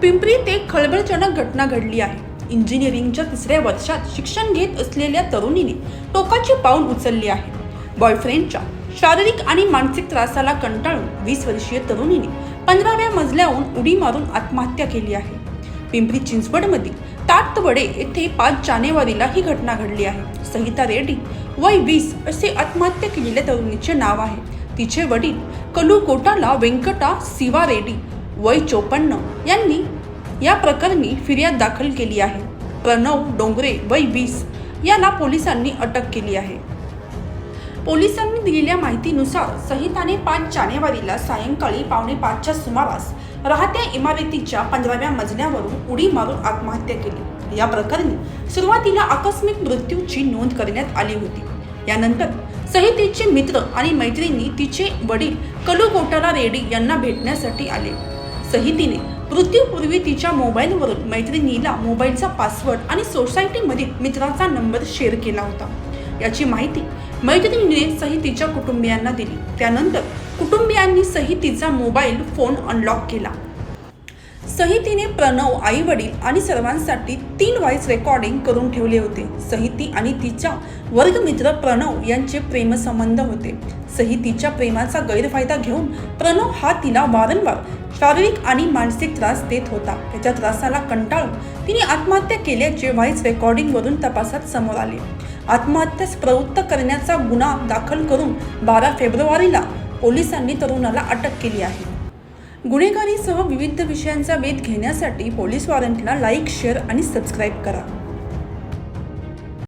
पिंपरीत एक खळबळजनक घटना घडली आहे। इंजिनिअरिंगच्या 3ऱ्या वर्षात शिक्षण घेत असलेल्या तरुणीने टोकाचे पाऊल उचलले आहे। बॉयफ्रेंडच्या शारीरिक आणि मानसिक त्रासाला कंटाळून 20 वर्षीय तरुणीने 15व्या मजल्यावरून उडी मारून आत्महत्या केली आहे। पिंपरी चिंचवडमधील ताटवडे येथे 5 जानेवारीला ही घटना घडली आहे। सहिता रेड्डी वय 20 असे आत्महत्या केलेल्या तरुणीचे नाव आहे। तिचे वडील कलुकोटाला वेंकटा सिवा रेड्डी वय 54 यांनी या प्रकरणी फिर्याद दाखल केली आहे। प्रणव डोंगरे वय 20 याला पोलिसांनी अटक केली आहे। पोलिसांनी दिलेल्या माहितीनुसार सहिताने 5 जानेवारीला सायंकाळी 4:45च्या सुमारास राहत्या इमारतीच्या 15व्या मजल्यावरून उडी मारून आत्महत्या केली। या प्रकरणी सुरुवातीला आकस्मिक मृत्यूची नोंद करण्यात आली होती। यानंतर सहितेचे मित्र आणि मैत्रिणी तिचे वडील कलुकोटाला रेड्डी यांना भेटण्यासाठी आले। सहितीने मृत्यूपूर्वी तिच्या मोबाईलवरून मैत्रिणीला मोबाईलचा पासवर्ड आणि सोसायटीमधील मित्राचा नंबर शेअर केला होता। याची माहिती मैत्रिणीने सहितीच्या कुटुंबियांना दिली। त्यानंतर कुटुंबियांनी सहितीचा मोबाईल फोन अनलॉक केला। सहितीने प्रणव, आई वडील आणि सर्वांसाठी 3 व्हॉइस रेकॉर्डिंग करून ठेवले होते। सहिती आणि तिचा वर्गमित्र प्रणव यांचे प्रेमसंबंध होते। सहितीच्या प्रेमाचा गैरफायदा घेऊन प्रणव हा तिला वारंवार शारीरिक आणि मानसिक त्रास देत होता। त्याच्या त्रासाला कंटाळून तिने आत्महत्या केल्याचे व्हॉइस रेकॉर्डिंगवरून तपासात समोर आले। आत्महत्यास प्रवृत्त करण्याचा गुन्हा दाखल करून 12 फेब्रुवारीला पोलिसांनी तरुणाला अटक केली आहे। गुन्हेगारीसह विविध विषयांचा वेध घेण्यासाठी पोलीस वॉरंटला लाईक, शेअर आणि सबस्क्राईब करा।